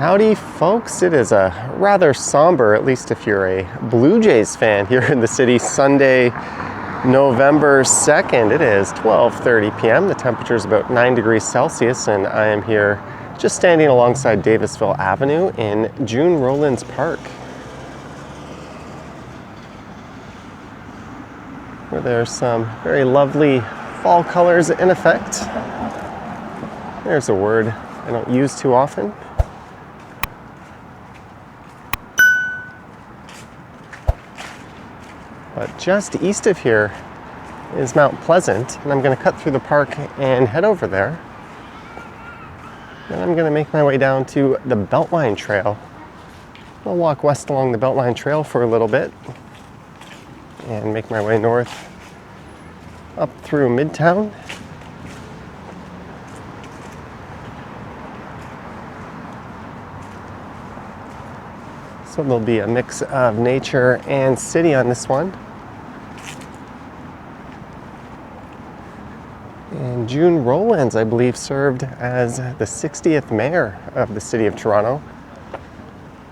Howdy folks, it is a rather somber, at least if you're a Blue Jays fan here in the city, Sunday, November 2nd. It is 12:30 p.m. The temperature is about 9 degrees Celsius and I am here just standing alongside Davisville Avenue in June Rowlands Park, where there's some very lovely fall colors in effect. There's a word I don't use too often. But just east of here is Mount Pleasant, and I'm going to cut through the park and head over there. Then I'm going to make my way down to the Beltline Trail. I'll walk west along the Beltline Trail for a little bit and make my way north up through Midtown. So there'll be a mix of nature and city on this one. And June Rowlands, I believe, served as the 60th mayor of the city of Toronto.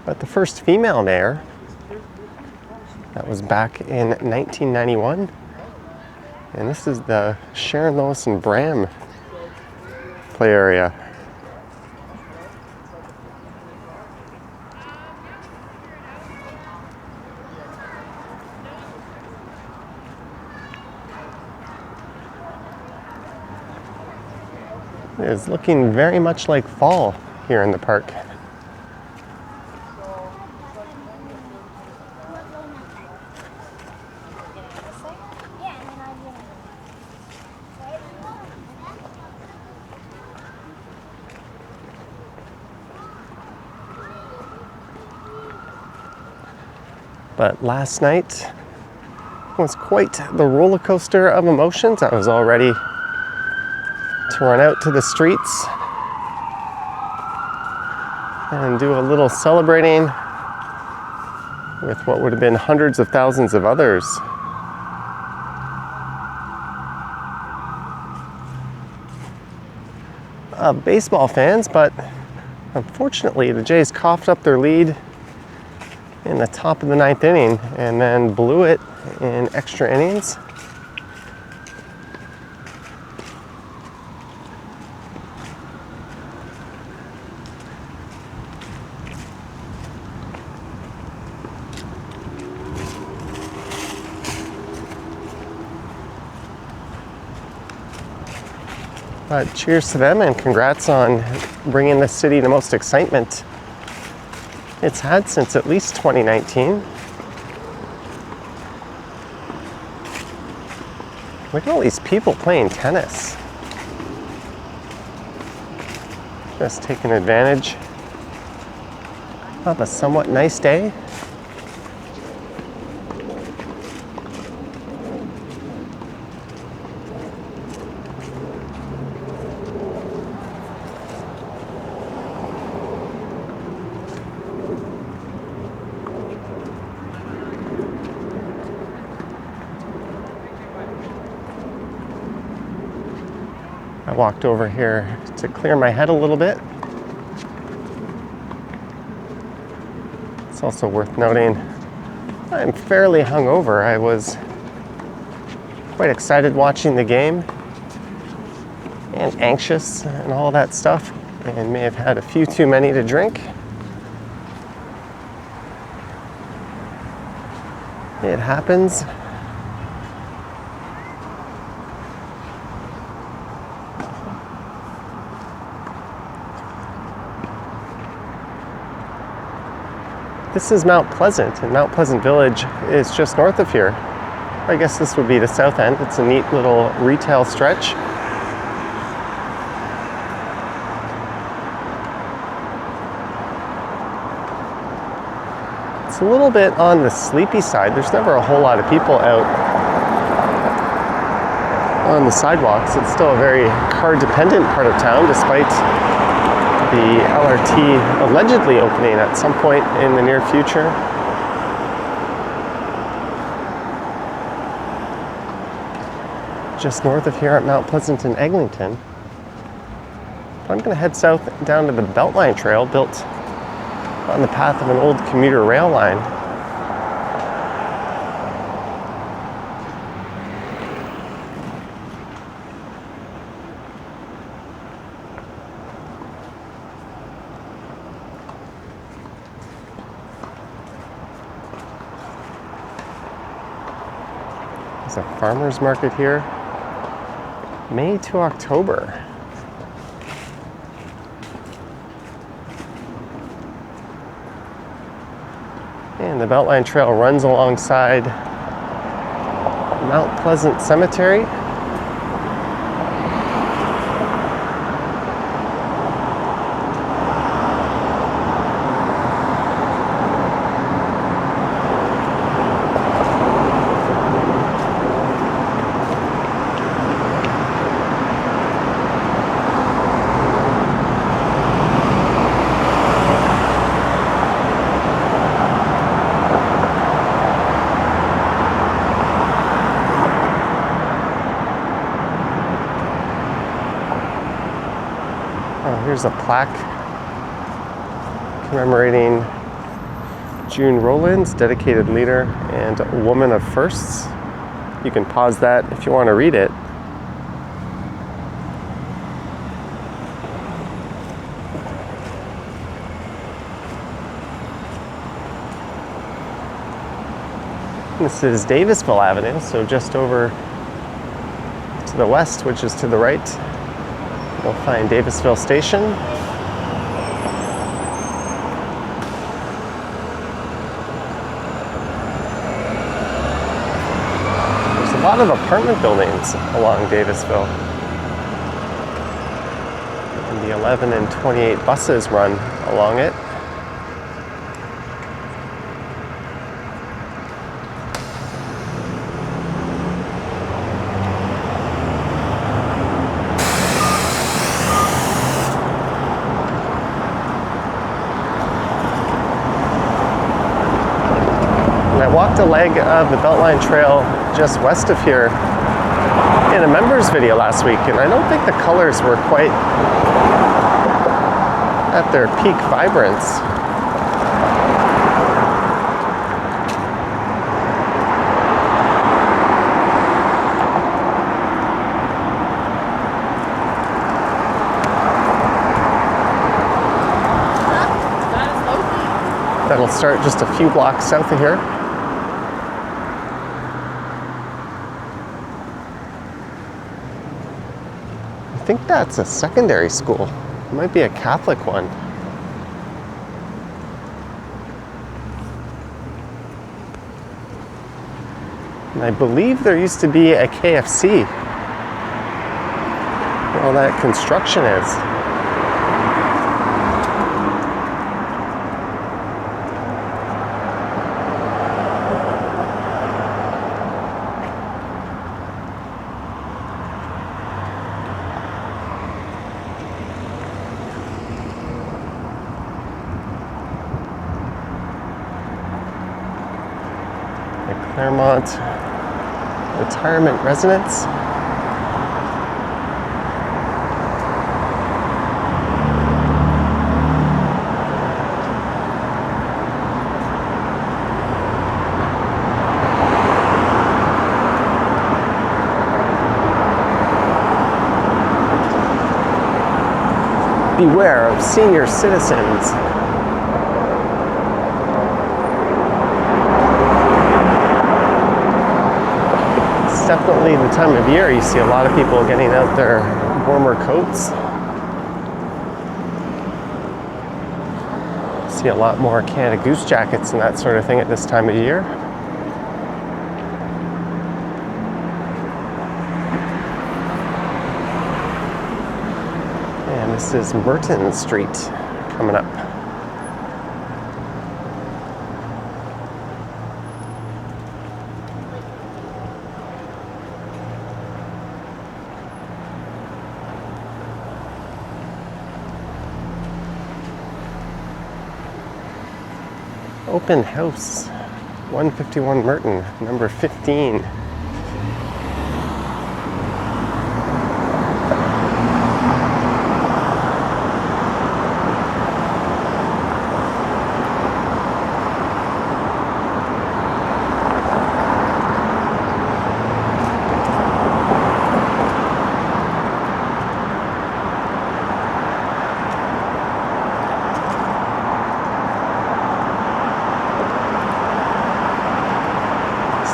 But the first female mayor, that was back in 1991. And this is the Sharon Lois and Bram play area. It is looking very much like fall here in the park. But last night was quite the roller coaster of emotions. I was all ready to run out to the streets and do a little celebrating with what would have been hundreds of thousands of others. Baseball fans, but unfortunately the Jays coughed up their lead in the top of the ninth inning and then blew it in extra innings. But cheers to them and congrats on bringing the city the most excitement it's had since at least 2019. Look at all these people playing tennis. Just taking advantage of a somewhat nice day. I walked over here to clear my head a little bit. It's also worth noting I'm fairly hungover. I was quite excited watching the game and anxious and all that stuff, and may have had a few too many to drink. It happens. This is Mount Pleasant, and Mount Pleasant Village is just north of here. I guess this would be the south end. It's a neat little retail stretch. It's a little bit on the sleepy side. There's never a whole lot of people out on the sidewalks. It's still a very car-dependent part of town, despite the LRT allegedly opening at some point in the near future. Just north of here at Mount Pleasant in Eglinton. I'm going to head south down to the Beltline Trail, built on the path of an old commuter rail line. There's a farmer's market here, May to October. And the Beltline Trail runs alongside Mount Pleasant Cemetery. Here's a plaque commemorating June Rowlands, dedicated leader and woman of firsts. You can pause that if you want to read it. This is Davisville Avenue, so just over to the west, which is to the right. You'll find Davisville Station. There's a lot of apartment buildings along Davisville. And the 11 and 28 buses run along it. I walked a leg of the Beltline Trail just west of here in a members video last week, and I don't think the colors were quite at their peak vibrance. That'll start just a few blocks south of here. I think that's a secondary school. It might be a Catholic one. And I believe there used to be a KFC where all that construction is. Claremont Retirement Residence. Beware of senior citizens. Definitely the time of year you see a lot of people getting out their warmer coats. See a lot more Canada Goose jackets and that sort of thing at this time of year. And this is Merton Street coming up. Open house, 151 Merton, number 15.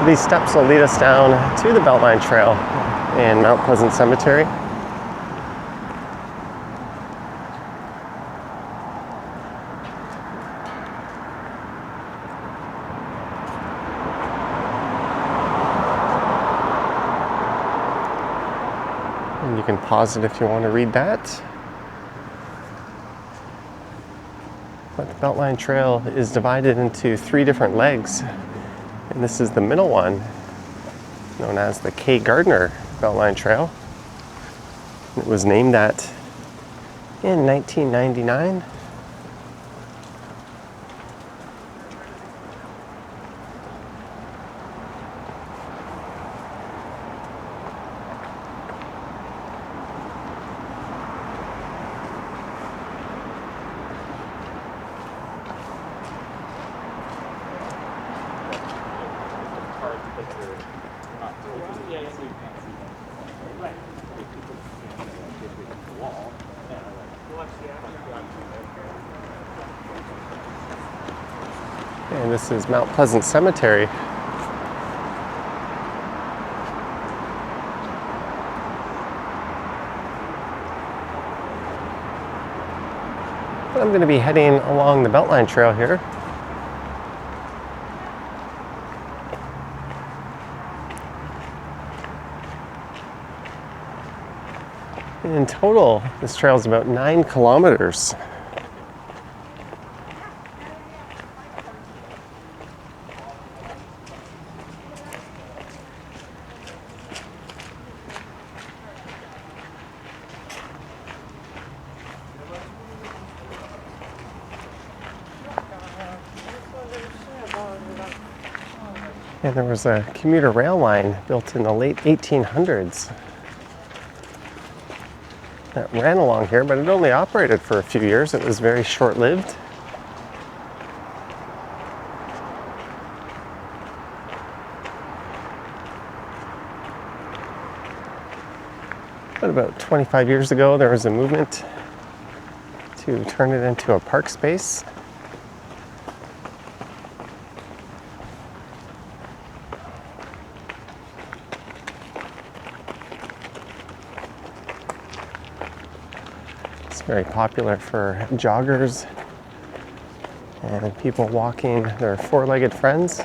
So these steps will lead us down to the Beltline Trail in Mount Pleasant Cemetery. And you can pause it if you want to read that. But the Beltline Trail is divided into 3 different legs. And this is the middle one, known as the K. Gardner Beltline Trail. It was named that in 1999. And this is Mount Pleasant Cemetery. I'm going to be heading along the Beltline Trail here. In total, this trail is about 9 kilometers. And there was a commuter rail line built in the late 1800s that ran along here, but it only operated for a few years. It was very short-lived. But about 25 years ago, there was a movement to turn it into a park space. Very popular for joggers and people walking their 4-legged friends.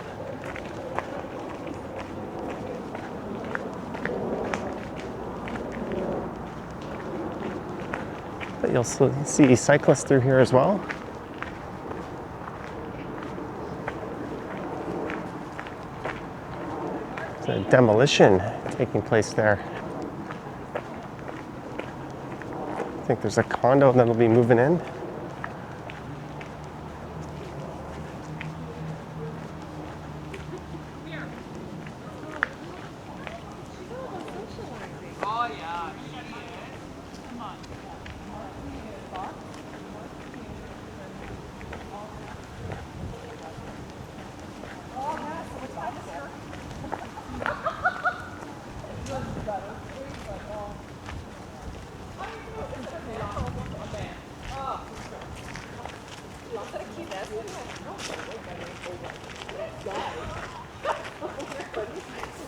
But you'll see cyclists through here as well. There's a demolition taking place there. I think there's a condo that'll be moving in.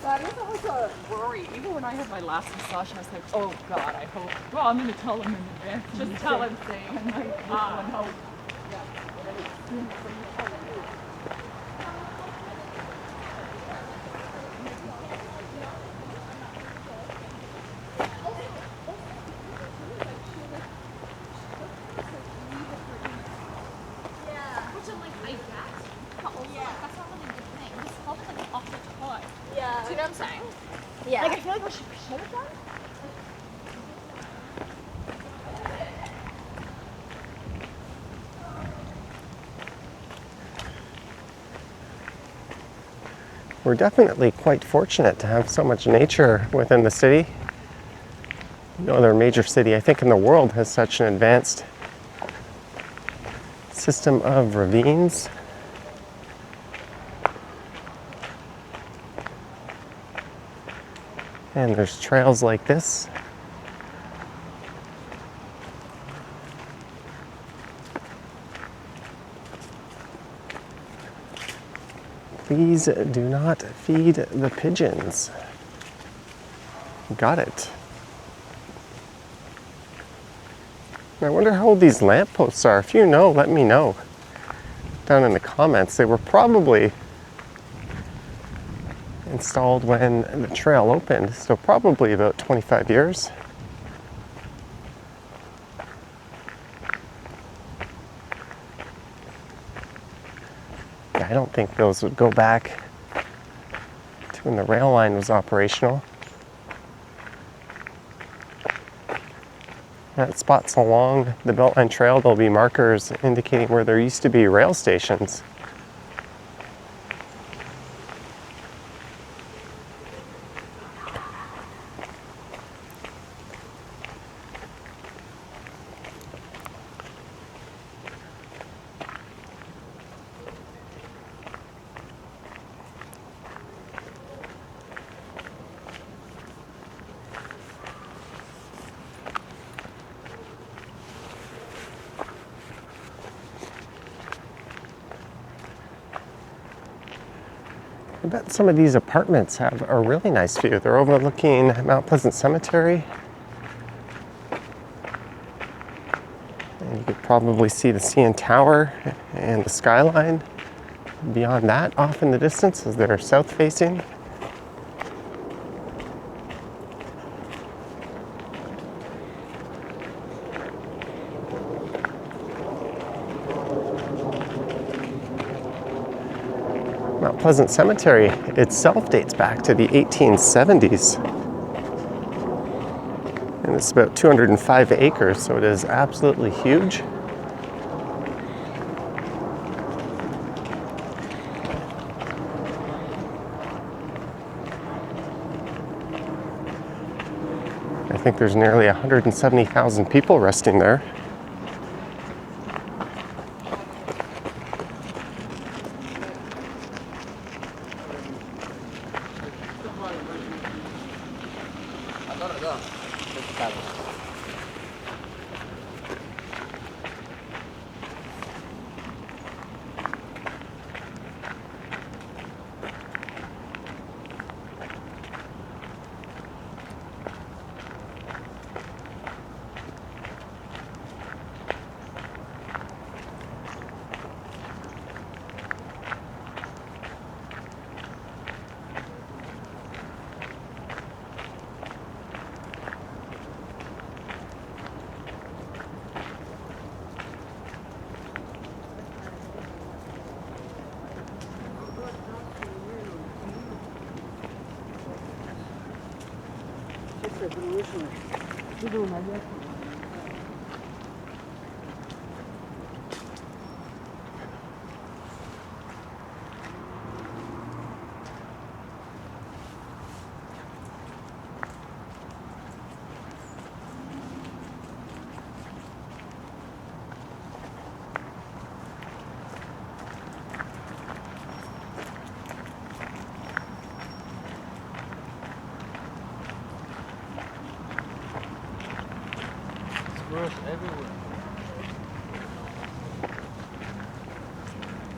That was a worry. Even when I had my last massage, I was like, oh God, I hope. Well, I'm going to tell him in advance. Just tell him, say, I might hope. Do you know what I'm saying? Yeah. Like, I feel like what she should have done. We're definitely quite fortunate to have so much nature within the city. No other major city, I think, in the world has such an advanced system of ravines. And there's trails like this. Please do not feed the pigeons. Got it. I wonder how old these lampposts are. If you know, let me know down in the comments. They were probably installed when the trail opened, so probably about 25 years. Yeah, I don't think those would go back to when the rail line was operational. At spots along the Beltline Trail, there'll be markers indicating where there used to be rail stations. I bet some of these apartments have a really nice view. They're overlooking Mount Pleasant Cemetery. And you could probably see the CN Tower and the skyline. Beyond that, off in the distance, as they're south facing. Mount Pleasant Cemetery itself dates back to the 1870s. And it's about 205 acres, so it is absolutely huge. I think there's nearly 170,000 people resting there.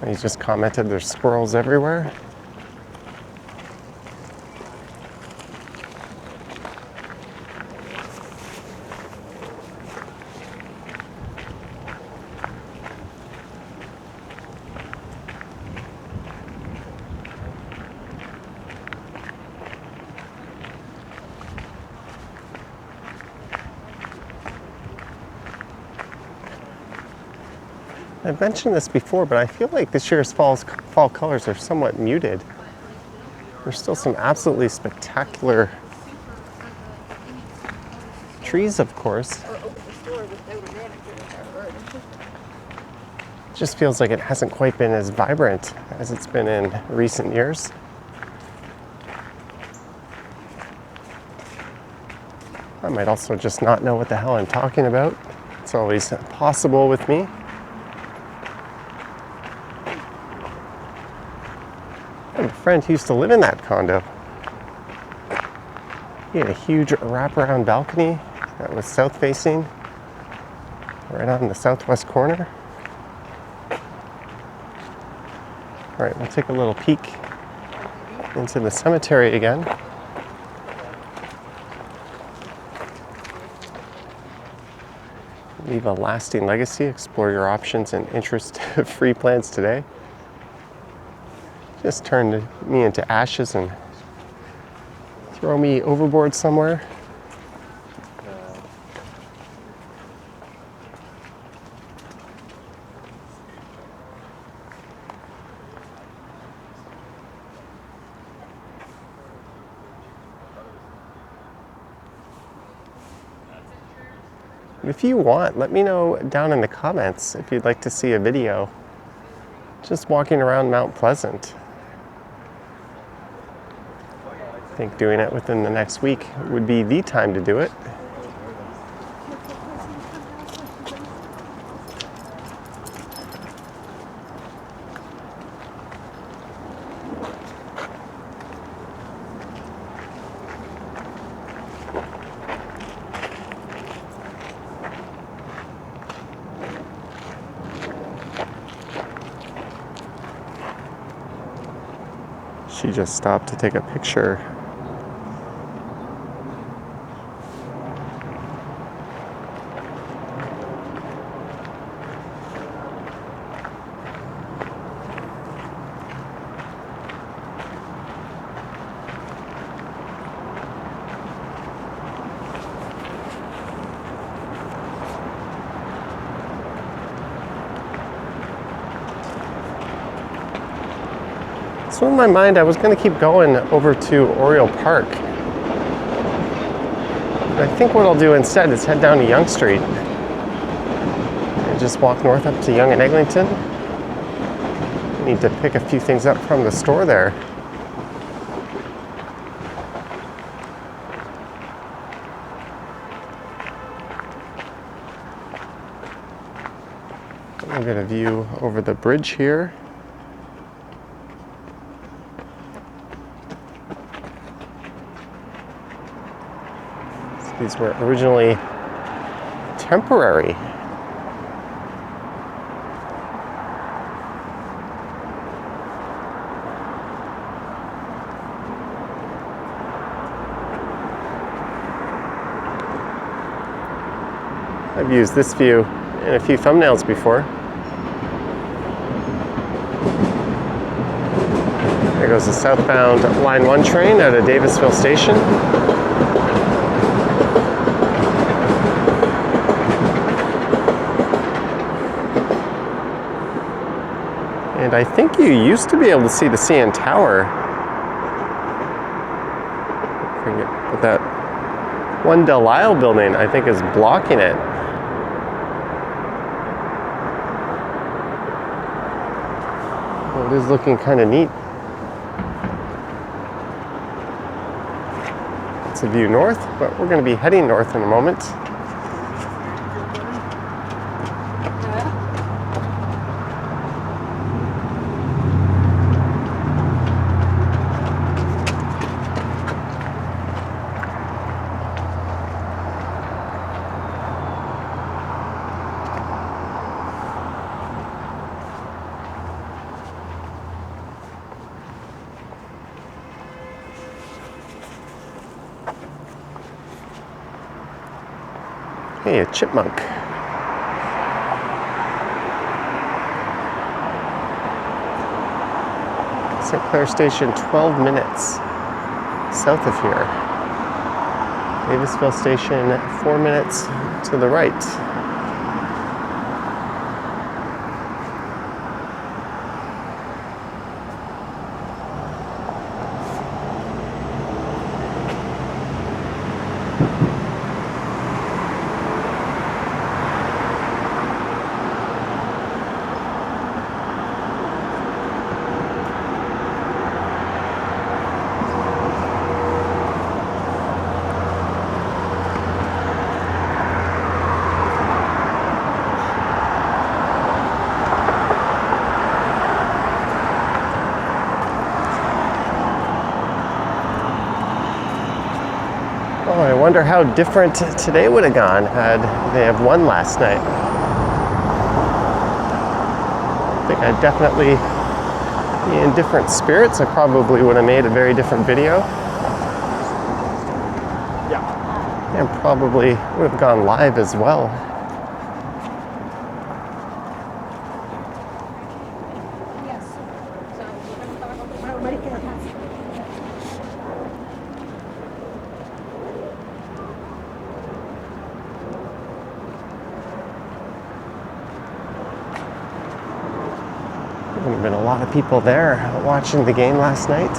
He just commented there's squirrels everywhere. I've mentioned this before, but I feel like this year's fall colors are somewhat muted. There's still some absolutely spectacular trees, of course. It just feels like it hasn't quite been as vibrant as it's been in recent years. I might also just not know what the hell I'm talking about. It's always possible with me. I have a friend who used to live in that condo. He had a huge wraparound balcony that was south facing, right on the southwest corner. All right, we'll take a little peek into the cemetery again. Leave a lasting legacy. Explore your options and interest-free plans today. Just turn me into ashes and throw me overboard somewhere. If you want, let me know down in the comments if you'd like to see a video just walking around Mount Pleasant. I think doing it within the next week would be the time to do it. She just stopped to take a picture. So in my mind, I was going to keep going over to Oriole Park. But I think what I'll do instead is head down to Yonge Street and just walk north up to Yonge and Eglinton. I need to pick a few things up from the store there. I'll get a view over the bridge here. These were originally temporary. I've used this view in a few thumbnails before. There goes the southbound Line 1 train out of Davisville Station. And I think you used to be able to see the CN Tower. I forget, but that one Delisle building, I think, is blocking it. Well, it is looking kind of neat. It's a view north, but we're going to be heading north in a moment. Hey, a chipmunk. St. Clair Station, 12 minutes south of here. Davisville Station, 4 minutes to the right. Oh, I wonder how different today would have gone had they have won last night. I think I definitely in different spirits, I probably would have made a very different video. And probably would have gone live as well. There have been a lot of people there watching the game last night.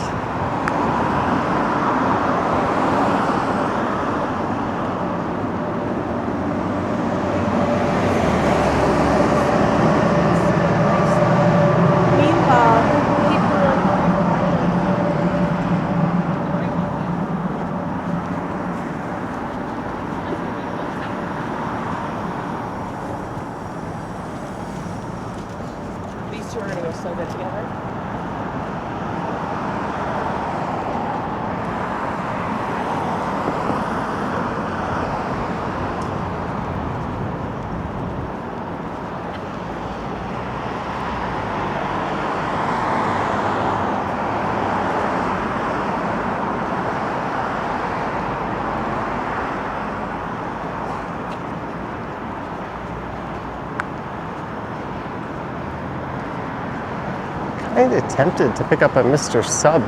These two are going to go so good together. Kind of tempted to pick up a Mr. Sub.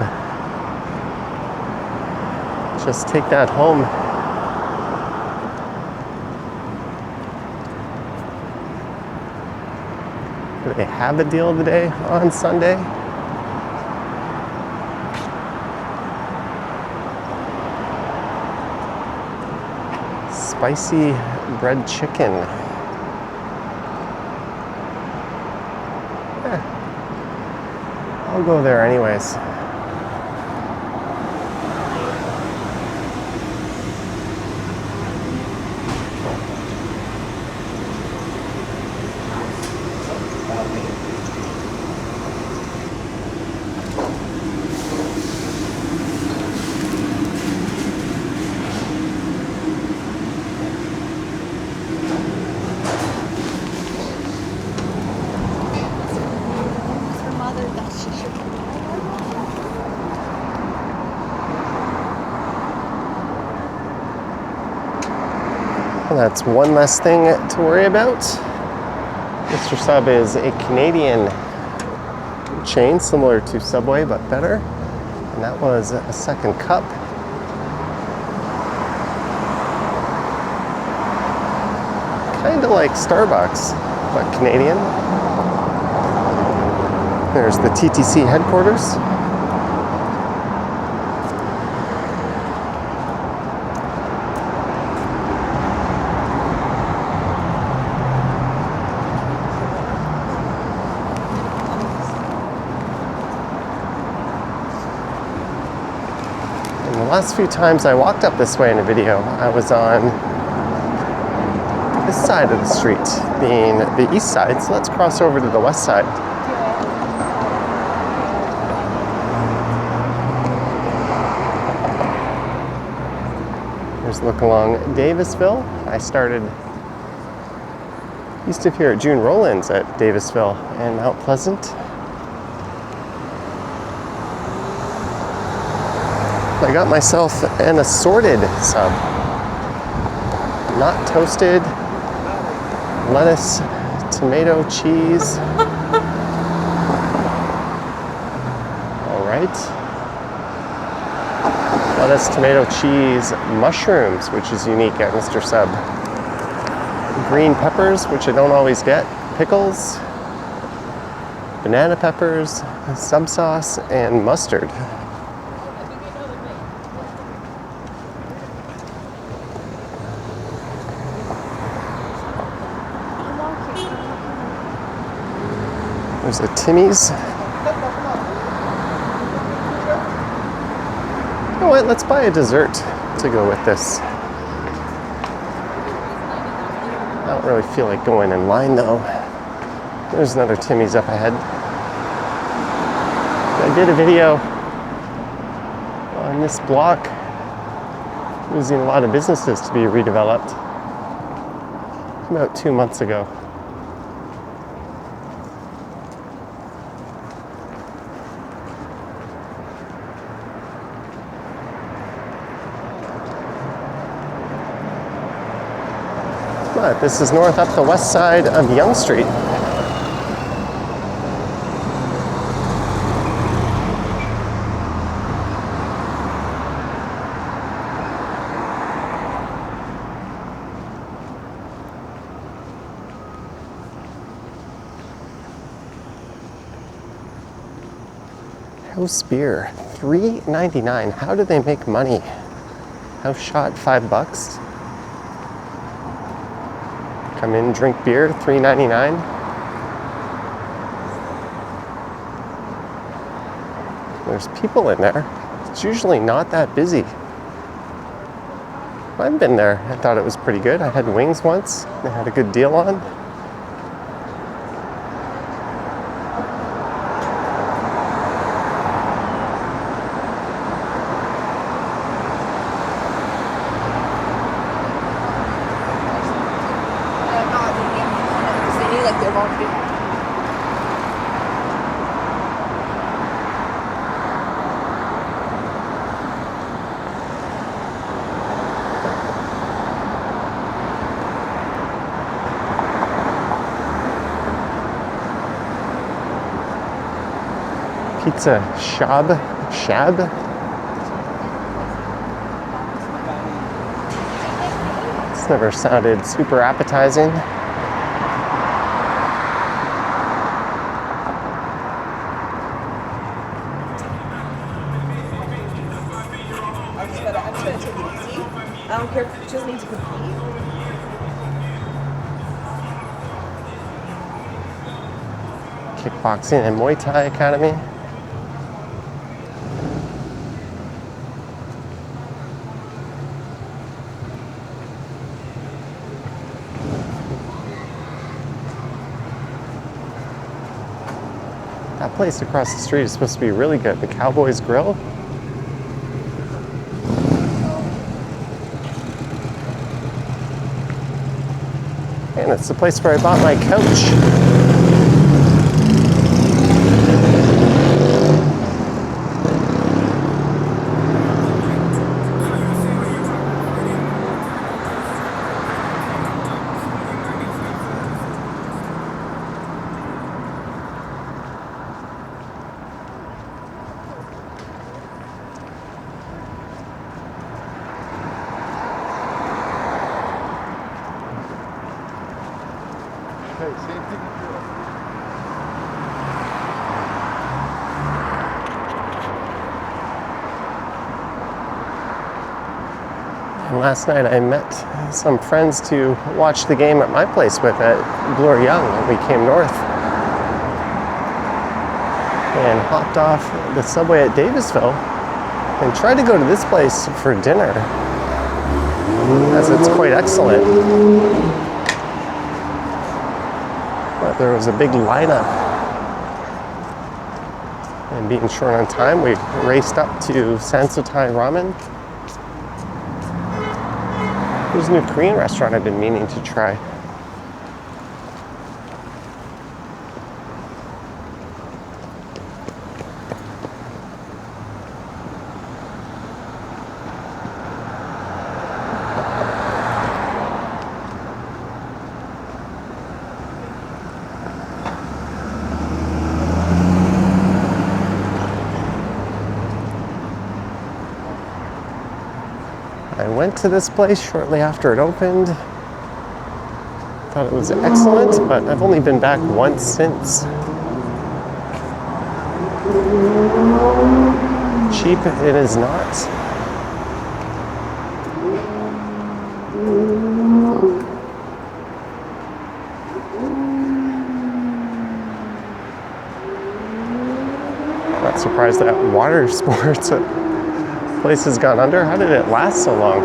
Just take that home. Do they have a deal today on Sunday? Spicy bread chicken. I'll go there anyways. That's one less thing to worry about. Mr. Sub is a Canadian chain similar to Subway but better. And that was a second cup. Kind of like Starbucks, but Canadian. There's the TTC headquarters. The last few times I walked up this way in a video, I was on this side of the street, being the east side, so let's cross over to the west side. Here's a look along Davisville. I used to appear at June Rowlands at Davisville and Mount Pleasant. I got myself an assorted sub. Not toasted, lettuce, tomato, cheese. All right. Lettuce, tomato, cheese, mushrooms, which is unique at Mr. Sub. Green peppers, which I don't always get. Pickles, banana peppers, sub sauce, and mustard. There's a Timmy's. You know what? Let's buy a dessert to go with this. I don't really feel like going in line though. There's another Timmy's up ahead. I did a video on this block losing a lot of businesses to be redeveloped about 2 months ago. But this is north up the west side of Yonge Street. House beer, $3.99. How do they make money? House shot, $5. Come in, drink beer, $3.99. There's people in there. It's usually not that busy. I've been there. I thought it was pretty good. I had wings once. They had a good deal on. Pizza Shab. It's never sounded super appetizing. I'm just gonna take it easy. I don't care if you just need to compete. Kickboxing and Muay Thai Academy. That place across the street is supposed to be really good. The Cowboys Grill. And it's the place where I bought my couch. And last night I met some friends to watch the game at my place with at Bloor Young when we came north. And hopped off the subway at Davisville and tried to go to this place for dinner, as it's quite excellent. But there was a big lineup. And being short on time, we raced up to Sansotai Ramen. There's a new Korean restaurant I've been meaning to try. I went to this place shortly after it opened. Thought it was excellent, but I've only been back once since. Cheap it is not. I'm not surprised that water sports place has gone under. How did it last so long?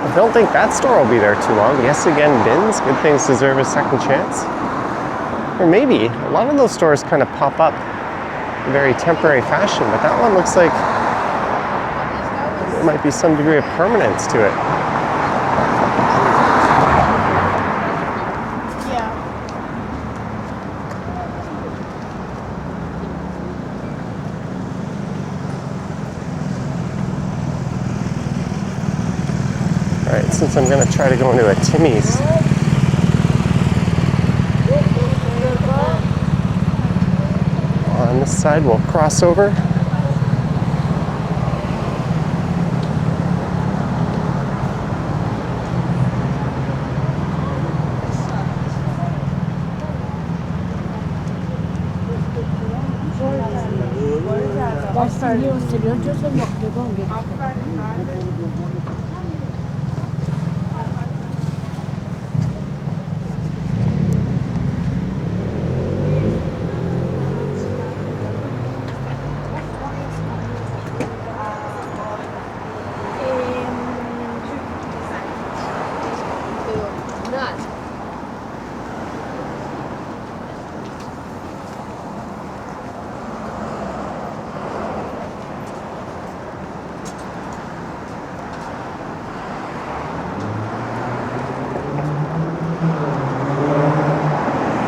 I don't think that store will be there too long. Yes Again Bins, good things deserve a second chance. Or maybe, a lot of those stores kind of pop up in very temporary fashion, but that one looks like there might be some degree of permanence to it. since I'm going to try to go into a Timmy's. On this side, we'll cross over.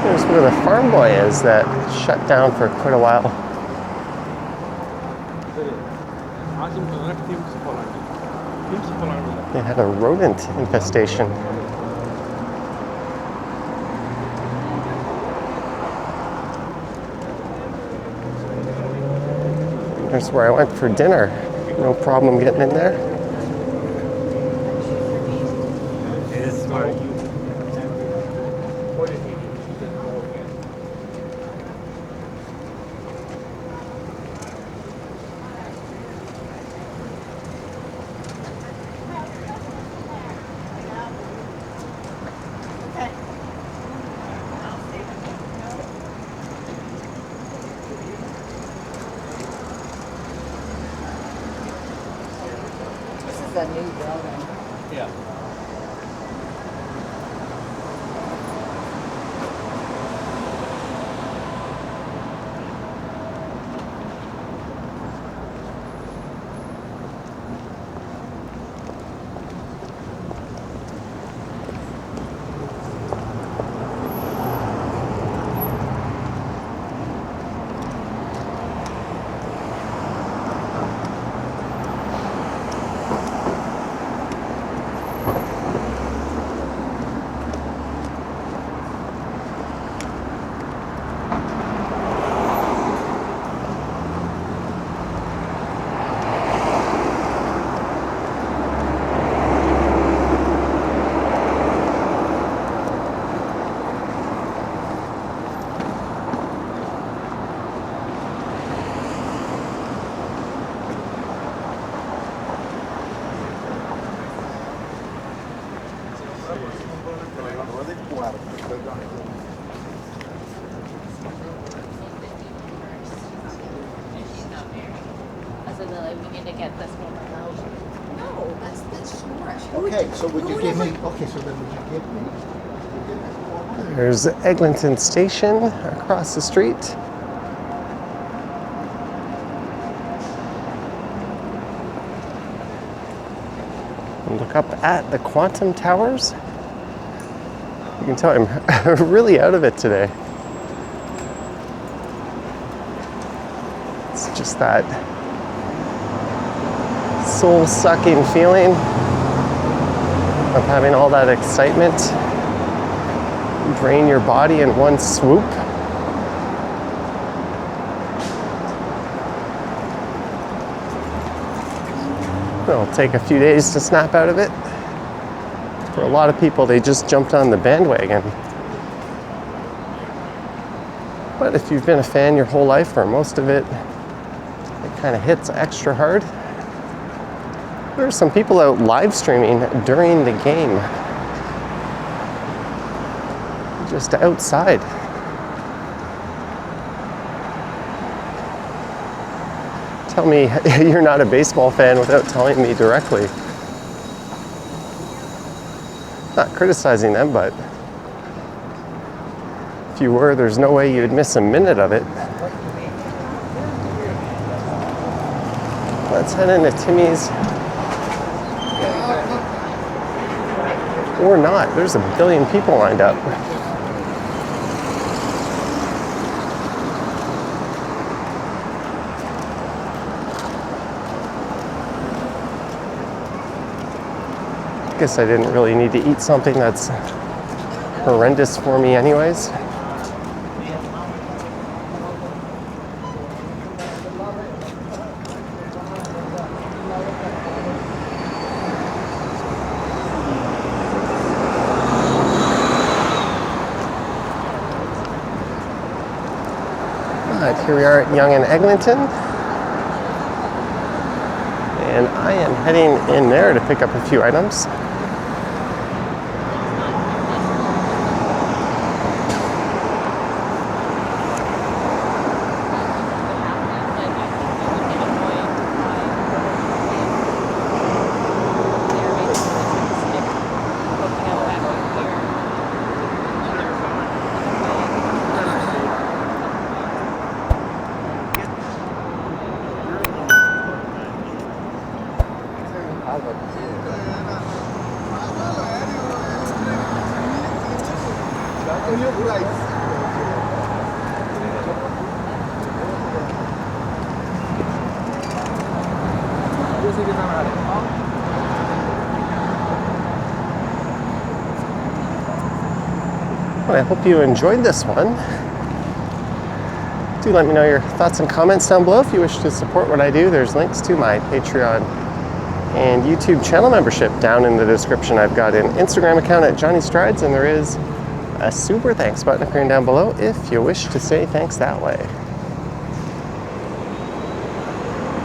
There's where the Farm Boy is that shut down for quite a while. They had a rodent infestation. There's where I went for dinner. No problem getting in there. A new building. Yeah. We need to get this one out. No, that's too much. Okay, so would you give me, okay, so then would you give me? There's Eglinton Station across the street. And look up at the Quantum Towers. You can tell I'm really out of it today. It's just that soul-sucking feeling of having all that excitement drain your body in one swoop. It'll take a few days to snap out of it. For a lot of people, they just jumped on the bandwagon. But if you've been a fan your whole life, or most of it, it kind of hits extra hard. There are some people out live streaming during the game. Just outside. Tell me you're not a baseball fan without telling me directly. Not criticizing them, but if you were, there's no way you'd miss a minute of it. Let's head into Timmy's. Or not. There's a billion people lined up. Guess I didn't really need to eat something that's horrendous for me anyways. But here we are at Yonge and Eglinton. And I am heading in there to pick up a few items. Well, I hope you enjoyed this one. Do let me know your thoughts and comments down below if you wish to support what I do. There's links to my Patreon and YouTube channel membership down in the description. I've got an Instagram account at Johnny Strides, and there is a super thanks button appearing down below if you wish to say thanks that way.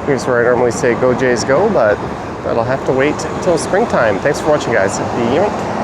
Here's where I normally say go Jays go, but that'll have to wait until springtime. Thanks for watching, guys. Yoink.